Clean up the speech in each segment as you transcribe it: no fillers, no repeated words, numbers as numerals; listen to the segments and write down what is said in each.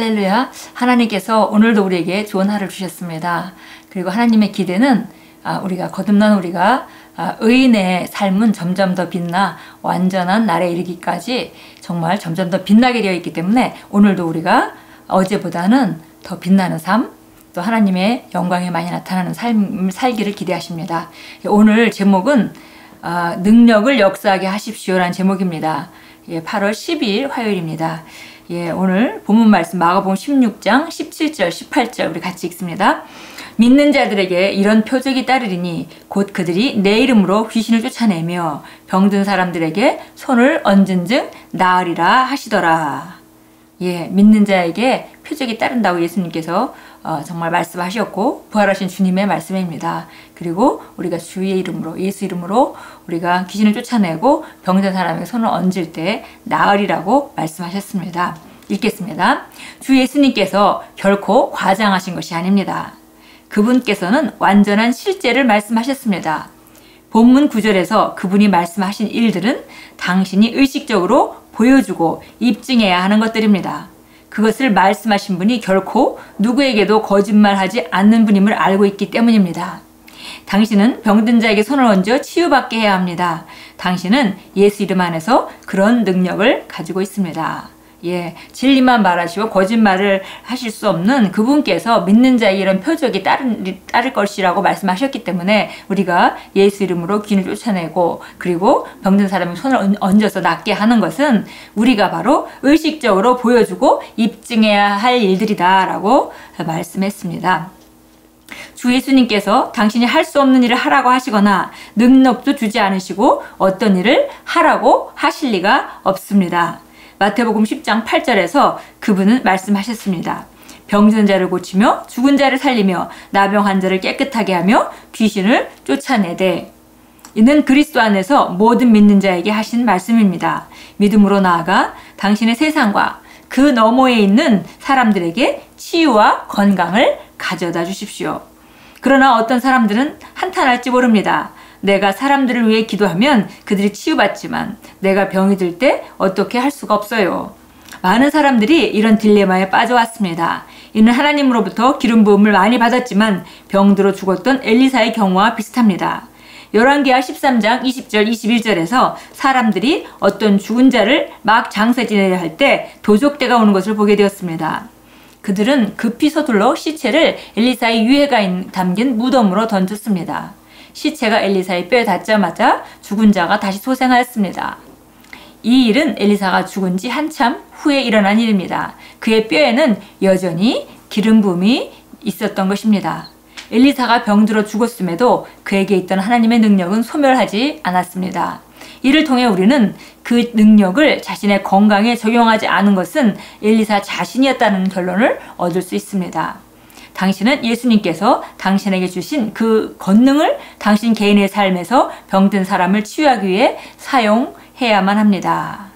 할렐루야. 하나님께서 오늘도 우리에게 좋은 하루를 주셨습니다. 그리고 하나님의 기대는 우리가 거듭난 우리가 의인의 삶은 점점 더 빛나 완전한 날에 이르기까지 정말 점점 더 빛나게 되어 있기 때문에 오늘도 우리가 어제보다는 더 빛나는 삶, 또 하나님의 영광이 많이 나타나는 삶을 살기를 기대하십니다. 오늘 제목은 능력을 역사하게 하십시오라는 제목입니다. 8월 12일 화요일입니다. 오늘 본문 말씀 마가복음 16장 17절 18절 우리 같이 읽습니다. 믿는 자들에게 이런 표적이 따르리니 곧 그들이 내 이름으로 귀신을 쫓아내며 병든 사람들에게 손을 얹은 즉 나으리라 하시더라. 믿는 자에게 표적이 따른다고 예수님께서 정말 말씀하셨고 부활하신 주님의 말씀입니다. 그리고 우리가 주의 이름으로 예수 이름으로 우리가 귀신을 쫓아내고 병든 사람에게 손을 얹을 때 나으리라고 말씀하셨습니다. 읽겠습니다. 주 예수님께서 결코 과장하신 것이 아닙니다. 그분께서는 완전한 실제를 말씀하셨습니다. 본문 9절에서 그분이 말씀하신 일들은 당신이 의식적으로 보여주고 입증해야 하는 것들입니다. 그것을 말씀하신 분이 결코 누구에게도 거짓말하지 않는 분임을 알고 있기 때문입니다. 당신은 병든 자에게 손을 얹어 치유받게 해야 합니다. 당신은 예수 이름 안에서 그런 능력을 가지고 있습니다. 진리만 말하시고 거짓말을 하실 수 없는 그분께서 믿는 자에게 이런 표적이 따를 것이라고 말씀하셨기 때문에 우리가 예수 이름으로 귀신을 쫓아내고 그리고 병든 사람의 손을 얹어서 낫게 하는 것은 우리가 바로 의식적으로 보여주고 입증해야 할 일들이다 라고 말씀했습니다. 주 예수님께서 당신이 할 수 없는 일을 하라고 하시거나 능력도 주지 않으시고 어떤 일을 하라고 하실 리가 없습니다. 마태복음 10장 8절에서 그분은 말씀하셨습니다. 병든 자를 고치며 죽은 자를 살리며 나병 환자를 깨끗하게 하며 귀신을 쫓아내되 이는 그리스도 안에서 모든 믿는 자에게 하신 말씀입니다. 믿음으로 나아가 당신의 세상과 그 너머에 있는 사람들에게 치유와 건강을 가져다 주십시오. 그러나 어떤 사람들은 한탄할지 모릅니다. 내가 사람들을 위해 기도하면 그들이 치유받지만 내가 병이 들 때 어떻게 할 수가 없어요. 많은 사람들이 이런 딜레마에 빠져왔습니다. 이는 하나님으로부터 기름 부음을 많이 받았지만 병들어 죽었던 엘리사의 경우와 비슷합니다. 열왕기하 13장 20절 21절에서 사람들이 어떤 죽은 자를 막 장사 지내려 할 때 도적대가 오는 것을 보게 되었습니다. 그들은 급히 서둘러 시체를 엘리사의 유해가 담긴 무덤으로 던졌습니다. 시체가 엘리사의 뼈에 닿자마자 죽은 자가 다시 소생하였습니다. 이 일은 엘리사가 죽은 지 한참 후에 일어난 일입니다. 그의 뼈에는 여전히 기름 부음이 있었던 것입니다. 엘리사가 병들어 죽었음에도 그에게 있던 하나님의 능력은 소멸하지 않았습니다. 이를 통해 우리는 그 능력을 자신의 건강에 적용하지 않은 것은 엘리사 자신이었다는 결론을 얻을 수 있습니다. 당신은 예수님께서 당신에게 주신 그 권능을 당신 개인의 삶에서 병든 사람을 치유하기 위해 사용해야만 합니다.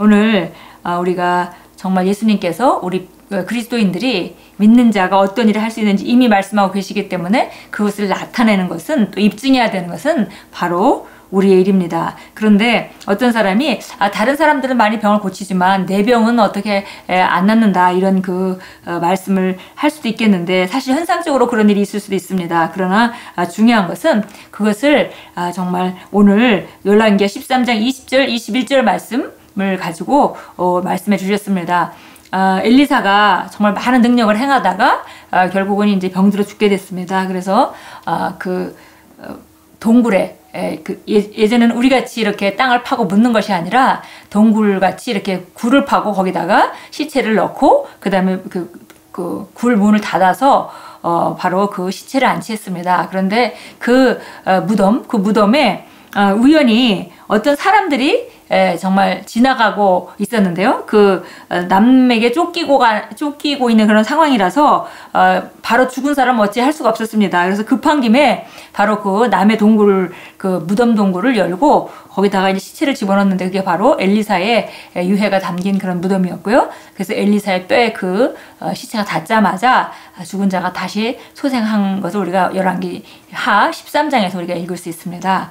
오늘 우리가 정말 예수님께서 우리 그리스도인들이 믿는 자가 어떤 일을 할 수 있는지 이미 말씀하고 계시기 때문에 그것을 나타내는 것은 또 입증해야 되는 것은 바로 우리의 일입니다. 그런데 어떤 사람이 다른 사람들은 많이 병을 고치지만 내 병은 어떻게 안 낫는다 이런 말씀을 할 수도 있겠는데 사실 현상적으로 그런 일이 있을 수도 있습니다. 그러나 중요한 것은 그것을 정말 오늘 열왕기하 13장 20절 21절 말씀을 가지고 말씀해 주셨습니다. 엘리사가 정말 많은 능력을 행하다가 결국은 이제 병들어 죽게 됐습니다. 그래서 동굴에 예전에는 우리같이 이렇게 땅을 파고 묻는 것이 아니라 동굴같이 이렇게 굴을 파고 거기다가 시체를 넣고 그 다음에 굴 문을 닫아서 바로 그 시체를 안치했습니다. 그런데 그 무덤에 우연히 어떤 사람들이 정말 지나가고 있었는데요. 남에게 쫓기고 있는 그런 상황이라서 바로 죽은 사람 어찌 할 수가 없었습니다. 그래서 급한 김에 바로 남의 무덤 동굴을 열고 거기다가 이제 시체를 집어넣는데 그게 바로 엘리사의 유해가 담긴 그런 무덤이었고요. 그래서 엘리사의 뼈에 시체가 닿자마자 죽은 자가 다시 소생한 것을 우리가 열왕기하 13장에서 우리가 읽을 수 있습니다.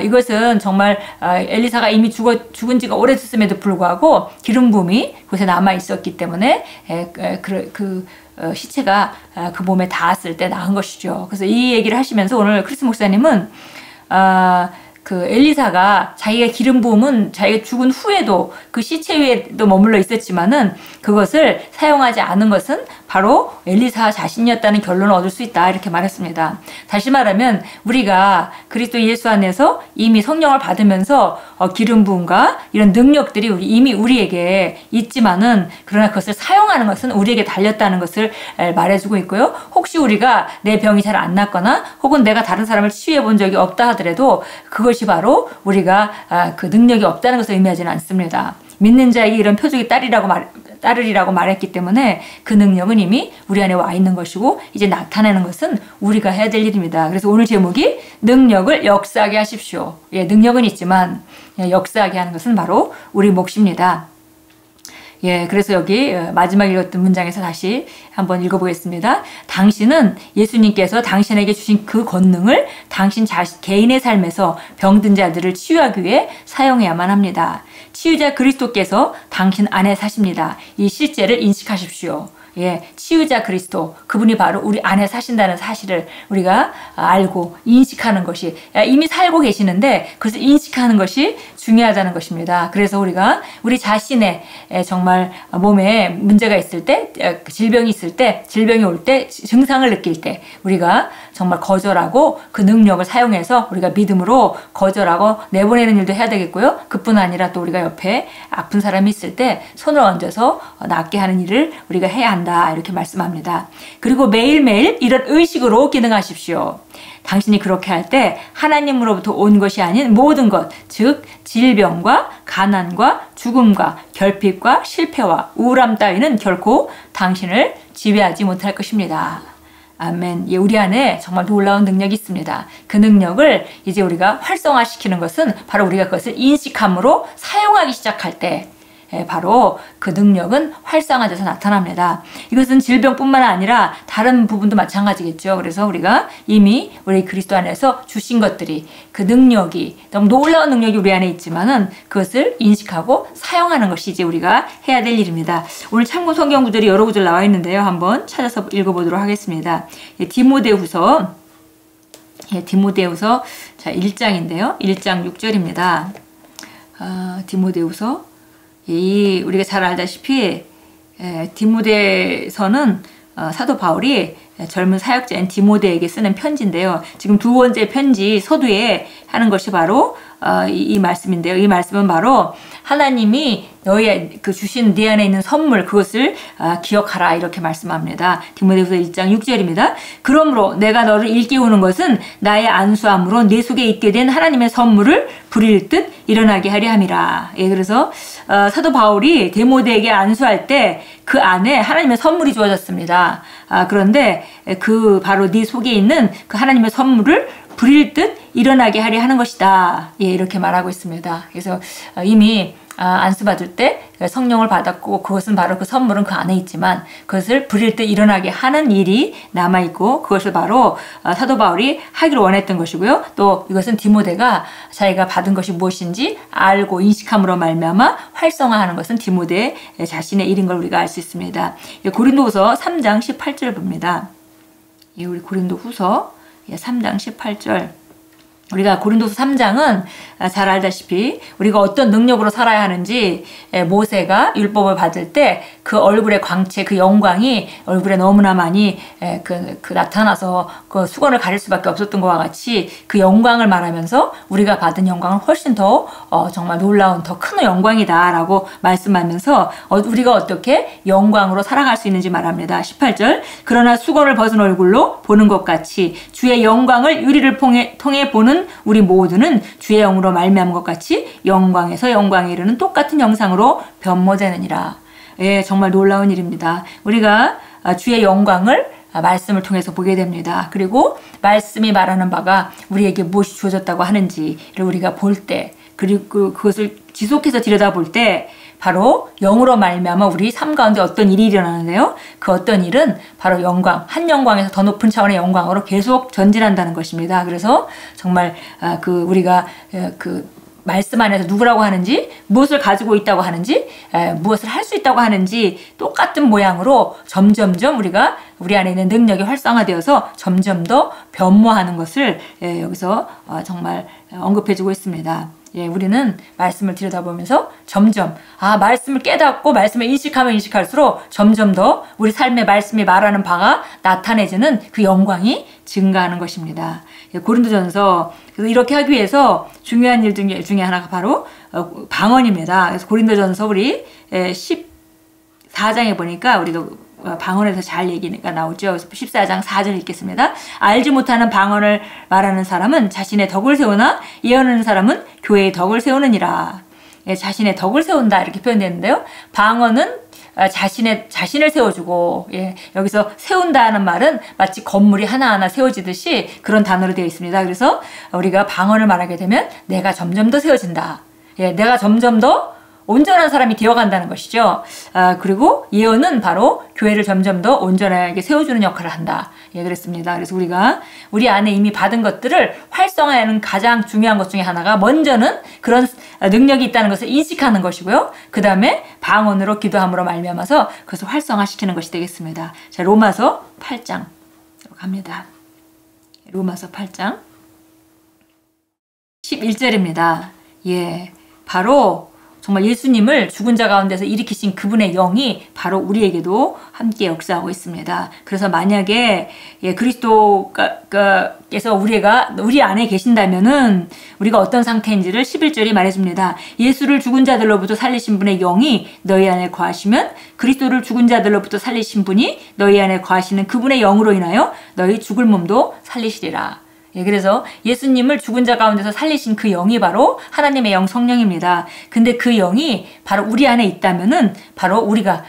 이것은 정말 엘리사가 이미 죽어 죽은 지가 오래됐음에도 불구하고 기름 부음이 그곳에 남아 있었기 때문에 시체가 그 몸에 닿았을 때 나은 것이죠. 그래서 이 얘기를 하시면서 오늘 크리스 목사님은 그 엘리사가 자기가 기름 부음은 자기가 죽은 후에도 그 시체 위에도 머물러 있었지만은 그것을 사용하지 않은 것은 바로 엘리사 자신이었다는 결론을 얻을 수 있다 이렇게 말했습니다. 다시 말하면 우리가 그리스도 예수 안에서 이미 성령을 받으면서 기름 부음과 이런 능력들이 이미 우리에게 있지만은 그러나 그것을 사용하는 것은 우리에게 달렸다는 것을 말해주고 있고요. 혹시 우리가 내 병이 잘 안 낫거나 혹은 내가 다른 사람을 치유해 본 적이 없다 하더라도 그것이 바로 우리가 그 능력이 없다는 것을 의미하지는 않습니다. 믿는 자에게 이런 표적이 따르리라고 말했기 때문에 그 능력은 이미 우리 안에 와 있는 것이고 이제 나타내는 것은 우리가 해야 될 일입니다. 그래서 오늘 제목이 능력을 역사하게 하십시오. 예, 능력은 있지만 역사하게 하는 것은 바로 우리 몫입니다. 예, 그래서 여기 마지막 읽었던 문장에서 다시 한번 읽어보겠습니다. 당신은 예수님께서 당신에게 주신 그 권능을 당신 개인의 삶에서 병든 자들을 치유하기 위해 사용해야만 합니다. 치유자 그리스도께서 당신 안에 사십니다. 이 실제를 인식하십시오. 예, 치유자 그리스도, 그분이 바로 우리 안에 사신다는 사실을 우리가 알고 인식하는 것이, 이미 살고 계시는데 그것을 인식하는 것이 중요하다는 것입니다. 그래서 우리가 우리 자신의 정말 몸에 문제가 있을 때, 질병이 있을 때, 질병이 올 때, 증상을 느낄 때 우리가 정말 거절하고 그 능력을 사용해서 우리가 믿음으로 거절하고 내보내는 일도 해야 되겠고요. 그뿐 아니라 또 우리가 옆에 아픈 사람이 있을 때 손을 얹어서 낫게 하는 일을 우리가 해야 한다 이렇게 말씀합니다. 그리고 매일매일 이런 의식으로 기능하십시오. 당신이 그렇게 할 때 하나님으로부터 온 것이 아닌 모든 것, 즉 질병과 가난과 죽음과 결핍과 실패와 우울함 따위는 결코 당신을 지배하지 못할 것입니다. 아멘. 예, 우리 안에 정말 놀라운 능력이 있습니다. 그 능력을 이제 우리가 활성화시키는 것은 바로 우리가 그것을 인식함으로 사용하기 시작할 때 바로 그 능력은 활성화돼서 나타납니다. 이것은 질병뿐만 아니라 다른 부분도 마찬가지겠죠. 그래서 우리가 이미 우리 그리스도 안에서 주신 것들이 그 능력이 너무 놀라운 능력이 우리 안에 있지만은 그것을 인식하고 사용하는 것이 이제 우리가 해야 될 일입니다. 오늘 참고 성경 구절이 여러 구절 나와 있는데요. 한번 찾아서 읽어보도록 하겠습니다. 디모데후서 자 1장인데요. 1장 6절입니다. 디모데후서 우리가 잘 알다시피 디모데서는 사도 바울이 젊은 사역자인 디모데에게 쓰는 편지인데요. 지금 두 번째 편지 서두에 하는 것이 바로 이 말씀인데요. 이 말씀은 바로 하나님이 너희 주신 네 안에 있는 선물 그것을 기억하라 이렇게 말씀합니다. 디모데후서 1장 6절입니다. 그러므로 내가 너를 일깨우는 것은 나의 안수함으로 네 속에 있게 된 하나님의 선물을 부릴 듯 일어나게 하려 함이라. 예, 그래서 사도 바울이 디모데에게 안수할 때 그 안에 하나님의 선물이 주어졌습니다. 그런데 그 바로 네 속에 있는 그 하나님의 선물을 부릴 듯 일어나게 하려 하는 것이다. 예, 이렇게 말하고 있습니다. 그래서 이미 안수받을 때 성령을 받았고 그것은 바로 그 선물은 그 안에 있지만 그것을 부릴 때 일어나게 하는 일이 남아있고 그것을 바로 사도 바울이 하기를 원했던 것이고요. 또 이것은 디모데가 자기가 받은 것이 무엇인지 알고 인식함으로 말미암아 활성화하는 것은 디모데 자신의 일인 걸 우리가 알 수 있습니다. 고린도후서 3장 18절 봅니다. 우리 고린도후서 3장 18절 우리가 고린도서 3장은 잘 알다시피 우리가 어떤 능력으로 살아야 하는지 모세가 율법을 받을 때 그 얼굴의 광채, 그 영광이 얼굴에 너무나 많이 나타나서 그 수건을 가릴 수밖에 없었던 것과 같이 그 영광을 말하면서 우리가 받은 영광은 훨씬 더 정말 놀라운 더 큰 영광이다라고 말씀하면서 우리가 어떻게 영광으로 살아갈 수 있는지 말합니다. 18절 그러나 수건을 벗은 얼굴로 보는 것 같이 주의 영광을 유리를 통해 보는 우리 모두는 주의 영으로 말미암은 것 같이 영광에서 영광에 이르는 똑같은 형상으로 변모되느니라. 예, 정말 놀라운 일입니다. 우리가 주의 영광을 말씀을 통해서 보게 됩니다. 그리고 말씀이 말하는 바가 우리에게 무엇이 주어졌다고 하는지를 우리가 볼 때 그리고 그것을 지속해서 들여다볼 때 바로 영으로 말미암아 우리 삶 가운데 어떤 일이 일어나는데요. 그 어떤 일은 바로 영광, 한 영광에서 더 높은 차원의 영광으로 계속 전진한다는 것입니다. 그래서 정말 우리가 말씀 안에서 누구라고 하는지, 무엇을 가지고 있다고 하는지, 무엇을 할 수 있다고 하는지 똑같은 모양으로 점점점 우리가 우리 안에 있는 능력이 활성화되어서 점점 더 변모하는 것을 여기서 정말 언급해주고 있습니다. 우리는 말씀을 들여다보면서 점점 말씀을 깨닫고 말씀을 인식하면 인식할수록 점점 더 우리 삶의 말씀이 말하는 바가 나타내지는 그 영광이 증가하는 것입니다. 고린도전서, 그래서 이렇게 하기 위해서 중요한 일 중에 하나가 바로 방언입니다. 그래서 고린도전서 우리 14장에 보니까 우리도 방언에서 잘 얘기가 나오죠. 그래서 14장 4절 읽겠습니다. 알지 못하는 방언을 말하는 사람은 자신의 덕을 세우나 예언하는 사람은 교회의 덕을 세우느니라. 자신의 덕을 세운다 이렇게 표현되는데요. 방언은 자신을 세워주고, 여기서 세운다는 말은 마치 건물이 하나하나 세워지듯이 그런 단어로 되어 있습니다. 그래서 우리가 방언을 말하게 되면 내가 점점 더 세워진다. 내가 점점 더 온전한 사람이 되어간다는 것이죠. 그리고 예언은 바로 교회를 점점 더 온전하게 세워주는 역할을 한다. 그랬습니다. 그래서 우리가 우리 안에 이미 받은 것들을 활성화하는 가장 중요한 것 중에 하나가 먼저는 그런 능력이 있다는 것을 인식하는 것이고요. 그 다음에 방언으로 기도함으로 말미암아서 그것을 활성화시키는 것이 되겠습니다. 자, 로마서 8장 갑니다. 로마서 8장 11절입니다. 바로 정말 예수님을 죽은 자 가운데서 일으키신 그분의 영이 바로 우리에게도 함께 역사하고 있습니다. 그래서 만약에 그리스도께서 우리 안에 계신다면은 우리가 어떤 상태인지를 11절이 말해줍니다. 예수를 죽은 자들로부터 살리신 분의 영이 너희 안에 거하시면 그리스도를 죽은 자들로부터 살리신 분이 너희 안에 거하시는 그분의 영으로 인하여 너희 죽을 몸도 살리시리라. 그래서 예수님을 죽은 자 가운데서 살리신 그 영이 바로 하나님의 영 성령입니다. 근데 그 영이 바로 우리 안에 있다면은 바로 우리가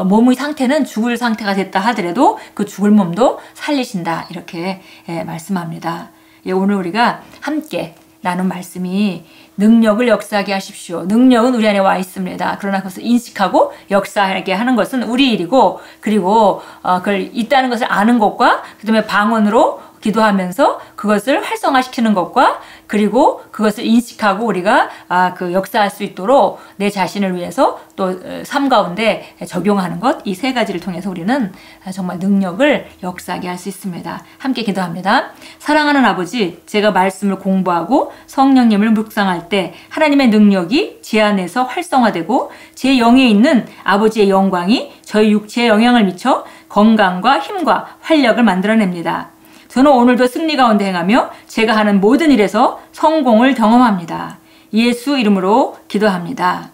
몸의 상태는 죽을 상태가 됐다 하더라도 그 죽을 몸도 살리신다. 이렇게 말씀합니다. 오늘 우리가 함께 나눈 말씀이 능력을 역사하게 하십시오. 능력은 우리 안에 와 있습니다. 그러나 그것을 인식하고 역사하게 하는 것은 우리 일이고, 그리고 그걸 있다는 것을 아는 것과 그 다음에 방언으로 기도하면서 그것을 활성화시키는 것과 그리고 그것을 인식하고 우리가 그 역사할 수 있도록 내 자신을 위해서 또 삶 가운데 적용하는 것, 이 세 가지를 통해서 우리는 정말 능력을 역사하게 할 수 있습니다. 함께 기도합니다. 사랑하는 아버지, 제가 말씀을 공부하고 성령님을 묵상할 때 하나님의 능력이 제 안에서 활성화되고 제 영에 있는 아버지의 영광이 저희 육체에 영향을 미쳐 건강과 힘과 활력을 만들어냅니다. 저는 오늘도 승리 가운데 행하며 제가 하는 모든 일에서 성공을 경험합니다. 예수 이름으로 기도합니다.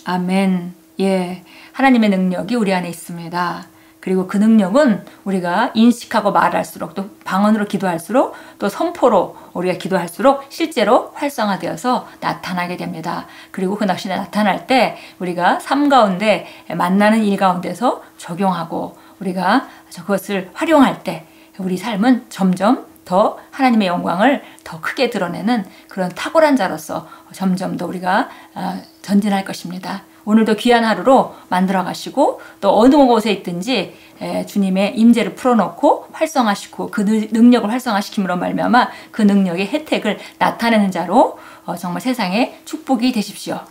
아멘. 하나님의 능력이 우리 안에 있습니다. 그리고 그 능력은 우리가 인식하고 말할수록, 또 방언으로 기도할수록, 또 선포로 우리가 기도할수록 실제로 활성화되어서 나타나게 됩니다. 그리고 그 낚시가 나타날 때 우리가 삶 가운데 만나는 일 가운데서 적용하고 우리가 그것을 활용할 때 우리 삶은 점점 더 하나님의 영광을 더 크게 드러내는 그런 탁월한 자로서 점점 더 우리가 전진할 것입니다. 오늘도 귀한 하루로 만들어 가시고 또 어느 곳에 있든지 주님의 임재를 풀어놓고 활성화시키고 그 능력을 활성화시킴으로 말미암아 그 능력의 혜택을 나타내는 자로 정말 세상에 축복이 되십시오.